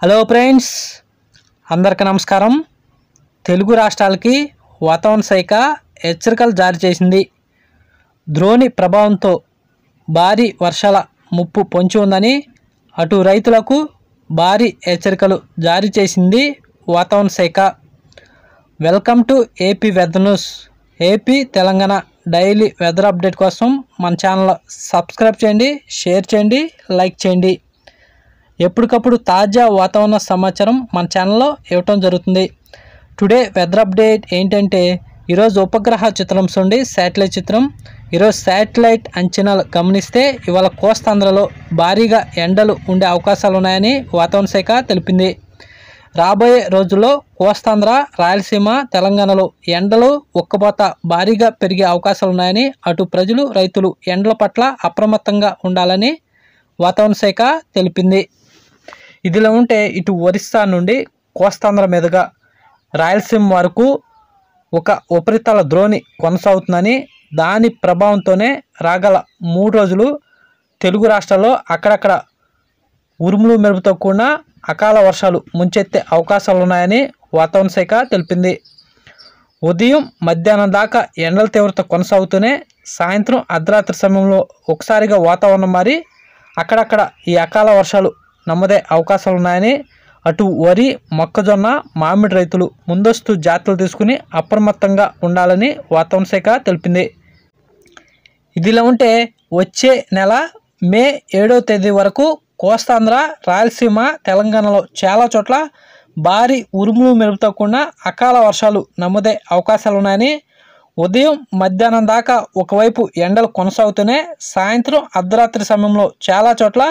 Hello friends, అందరికీ నమస్కారం. తెలుగు రాష్ట్రాలకి వాతావరణ శాఖ హెచ్చరికలు జారీ చేసింది. ద్రోణి ప్రభావంతో భారీ వర్షాల ముప్పు పొంచి ఉందని అటు రైతులకు భారీ హెచ్చరికలు జారీ చేసింది వాతావరణ శాఖ. Welcome to AP weather news. AP Telangana daily weather update కోసం మన ఛానల్ సబ్స్క్రైబ్ చేయండి, షేర్ చేయండి, లైక్ చేయండి. ఎప్పటికప్పుడు తాజా వాతావరణ సమాచారం మన ఛానల్లో ఇవ్వటం జరుగుతుంది. టుడే వెదర్ అప్డేట్ ఏంటంటే, ఈరోజు ఉపగ్రహ చిత్రం చూడండి, శాటిలైట్ చిత్రం. ఈరోజు శాటిలైట్ అంచనాలు గమనిస్తే ఇవాళ కోస్తాంధ్రలో భారీగా ఎండలు ఉండే అవకాశాలు ఉన్నాయని వాతావరణ శాఖ తెలిపింది. రాబోయే రోజుల్లో కోస్తాంధ్ర, రాయలసీమ, తెలంగాణలో ఎండలు ఉక్కపోత భారీగా పెరిగే అవకాశాలు ఉన్నాయని అటు ప్రజలు, రైతులు ఎండల పట్ల అప్రమత్తంగా ఉండాలని వాతావరణ శాఖ తెలిపింది. ఇదిలా ఉంటే ఇటు ఒరిస్సా నుండి కోస్తాంధ్ర మీదుగా రాయలసీమ వరకు ఒక ఉపరితల ద్రోణి కొనసాగుతుందని, దాని ప్రభావంతోనే రాగల 3 రోజులు తెలుగు రాష్ట్రాల్లో అక్కడక్కడ ఉరుములు మెరుపుతో కూడిన అకాల వర్షాలు ముంచెత్తే అవకాశాలు ఉన్నాయని వాతావరణ శాఖ తెలిపింది. ఉదయం మధ్యాహ్నం దాకా ఎండల తీవ్రత కొనసాగుతూనే సాయంత్రం అర్ధరాత్రి సమయంలో ఒకసారిగా వాతావరణం మారి అక్కడక్కడ ఈ అకాల వర్షాలు నమ్మదే అవకాశాలు ఉన్నాయని అటు వరి, మొక్కజొన్న, మామిడి రైతులు ముందస్తు జాగ్రత్తలు తీసుకుని అప్రమత్తంగా ఉండాలని వాతావరణ శాఖ తెలిపింది. ఇదిలా ఉంటే వచ్చే నెల మే 7వ తేదీ వరకు కోస్తాంధ్ర, రాయలసీమ, తెలంగాణలో చాలా చోట్ల భారీ ఉరుములు మెరుపుతో కూడిన అకాల వర్షాలు నమ్మదే అవకాశాలు ఉన్నాయని, ఉదయం మధ్యాహ్నం దాకా ఒకవైపు ఎండలు కొనసాగుతూనే సాయంత్రం అర్ధరాత్రి సమయంలో చాలా చోట్ల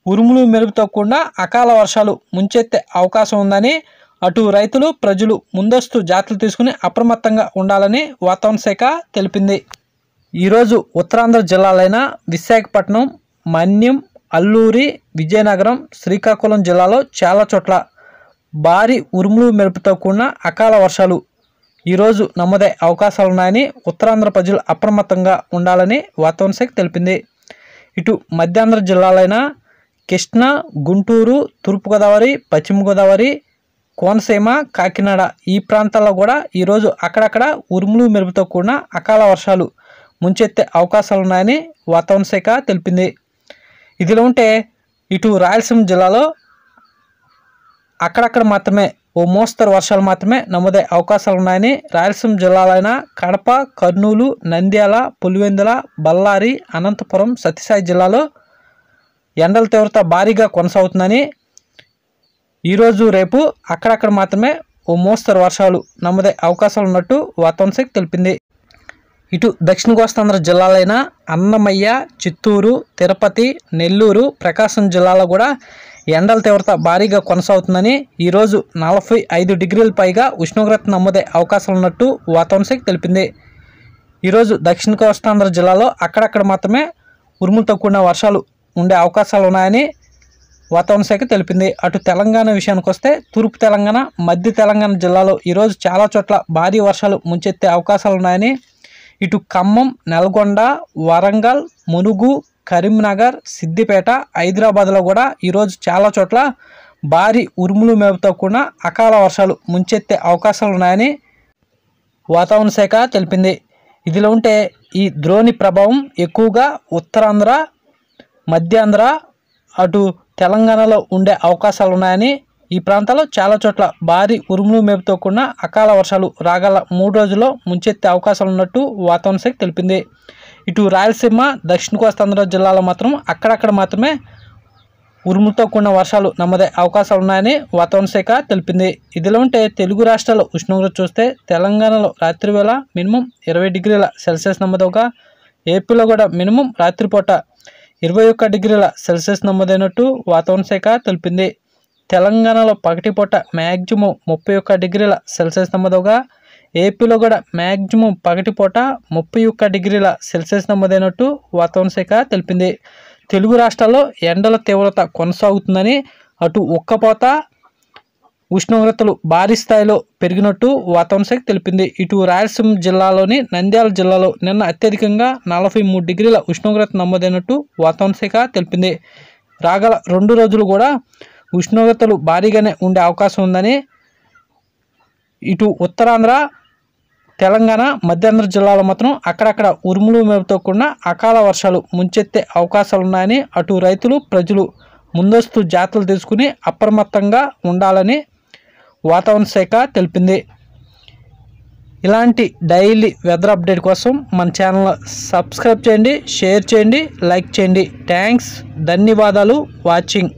ఉరుములు మెరుపుతో కూడిన అకాల వర్షాలు ముంచెత్తే అవకాశం ఉందని అటు రైతులు, ప్రజలు ముందస్తు జాగ్రత్తలు తీసుకుని అప్రమత్తంగా ఉండాలని వాతావరణ శాఖ తెలిపింది. ఈరోజు ఉత్తరాంధ్ర జిల్లాలైన విశాఖపట్నం, మన్యం, అల్లూరి, విజయనగరం, శ్రీకాకుళం జిల్లాలో చాలా చోట్ల భారీ ఉరుములు మెరుపుతో కూడిన అకాల వర్షాలు ఈరోజు నమ్మదే అవకాశాలు ఉన్నాయని ఉత్తరాంధ్ర ప్రజలు అప్రమత్తంగా ఉండాలని వాతావరణ శాఖ తెలిపింది. ఇటు మధ్యాంధ్ర జిల్లాలైన కృష్ణా, గుంటూరు, తూర్పుగోదావరి, పశ్చిమ గోదావరి, కోనసీమ, కాకినాడ ఈ ప్రాంతాల్లో కూడా ఈరోజు అక్కడక్కడ ఉరుములు మెరుపుతో కూడిన అకాల వర్షాలు ముంచెత్తే అవకాశాలు ఉన్నాయని వాతావరణ శాఖ తెలిపింది. ఇదిలో ఉంటే ఇటు రాయలసీమ జిల్లాలో అక్కడక్కడ మాత్రమే ఓ మోస్తరు వర్షాలు మాత్రమే నమోదే అవకాశాలు ఉన్నాయని రాయలసీమ జిల్లాలైన కడప, కర్నూలు, నంద్యాల, పులివెందుల, బళ్ళారి, అనంతపురం, సత్యసాయి జిల్లాలో ఎండల తీవ్రత భారీగా కొనసాగుతుందని, ఈరోజు రేపు అక్కడక్కడ మాత్రమే ఓ మోస్తరు వర్షాలు నమోదే అవకాశాలు ఉన్నట్టు వాతావరణ శాఖ తెలిపింది. ఇటు దక్షిణ కోస్తాంధ్ర జిల్లాలైన అన్నమయ్య, చిత్తూరు, తిరుపతి, నెల్లూరు, ప్రకాశం జిల్లాలో కూడా ఎండల తీవ్రత భారీగా కొనసాగుతుందని, ఈరోజు 45 డిగ్రీల పైగా ఉష్ణోగ్రత నమోదే అవకాశాలు ఉన్నట్టు వాతావరణ శాఖ తెలిపింది. ఈరోజు దక్షిణ కోస్తాంధ్ర జిల్లాలో అక్కడక్కడ మాత్రమే ఉరుములతో కూడిన వర్షాలు ఉండే అవకాశాలు ఉన్నాయని వాతావరణ శాఖ తెలిపింది. అటు తెలంగాణ విషయానికి వస్తే తూర్పు తెలంగాణ, మధ్య తెలంగాణ జిల్లాలో ఈరోజు చాలా చోట్ల భారీ వర్షాలు ముంచెత్తే అవకాశాలు ఉన్నాయని, ఇటు ఖమ్మం, నల్గొండ, వరంగల్, మునుగు, కరీంనగర్, సిద్దిపేట, హైదరాబాద్లో కూడా ఈరోజు చాలా చోట్ల భారీ ఉరుములు మెరుపుతో కూడిన అకాల వర్షాలు ముంచెత్తే అవకాశాలు ఉన్నాయని వాతావరణ శాఖ తెలిపింది. ఇదిలో ఉంటే ఈ ద్రోణి ప్రభావం ఎక్కువగా ఉత్తరాంధ్ర, మధ్యాంధ్ర, అటు తెలంగాణలో ఉండే అవకాశాలు ఉన్నాయని, ఈ ప్రాంతాల్లో చాలా చోట్ల భారీ ఉరుములు మెరుపుతో కూడిన అకాల వర్షాలు రాగల 3 రోజుల్లో ముంచెత్తే అవకాశాలు ఉన్నట్టు వాతావరణ శాఖ తెలిపింది. ఇటు రాయలసీమ, దక్షిణ కోస్తాంధ్ర జిల్లాలో మాత్రం అక్కడక్కడ మాత్రమే ఉరుములతో కూడిన వర్షాలు నమ్మదే అవకాశాలు ఉన్నాయని వాతావరణ శాఖ తెలిపింది. ఇదిలో ఉంటే తెలుగు రాష్ట్రాల ఉష్ణోగ్రత చూస్తే తెలంగాణలో రాత్రి వేళ మినిమం 20 డిగ్రీల సెల్సియస్ నమోదవగా, ఏపీలో కూడా మినిమం రాత్రిపూట 21 డిగ్రీల సెల్సియస్ నమోదైనట్టు వాతావరణ శాఖ తెలిపింది. తెలంగాణలో పగటిపూట మ్యాక్సిమం 31 డిగ్రీల సెల్సియస్ నమోదవగా, ఏపీలో కూడా మ్యాక్సిమం పగటిపూట 31 డిగ్రీల సెల్సియస్ నమోదైనట్టు వాతావరణ శాఖ తెలిపింది. తెలుగు రాష్ట్రాల్లో ఎండల తీవ్రత కొనసాగుతుందని, అటు ఉక్కపోత, ఉష్ణోగ్రతలు భారీ స్థాయిలో పెరిగినట్టు వాతావరణ శాఖ తెలిపింది. ఇటు రాయలసీమ జిల్లాలోని నంద్యాల జిల్లాలో నిన్న అత్యధికంగా 43 డిగ్రీల ఉష్ణోగ్రత నమోదైనట్టు వాతావరణ శాఖ తెలిపింది. రాగల 2 రోజులు కూడా ఉష్ణోగ్రతలు భారీగానే ఉండే అవకాశం ఉందని ఇటు ఉత్తరాంధ్ర, తెలంగాణ, మధ్యాంధ్ర జిల్లాలో మాత్రం అక్కడక్కడ ఉరుములు మెరుపుతో కూడిన అకాల వర్షాలు ముంచెత్తే అవకాశాలు ఉన్నాయని అటు రైతులు, ప్రజలు ముందస్తు జాగ్రత్తలు తీసుకుని అప్రమత్తంగా ఉండాలని వాతావరణ శాఖ తెలిపింది. ఇలాంటి డైలీ వెదర్ అప్డేట్ కోసం మన ఛానల్ సబ్స్క్రైబ్ చేయండి, షేర్ చేయండి, లైక్ చేయండి. థ్యాంక్స్, ధన్యవాదాలు వాచింగ్.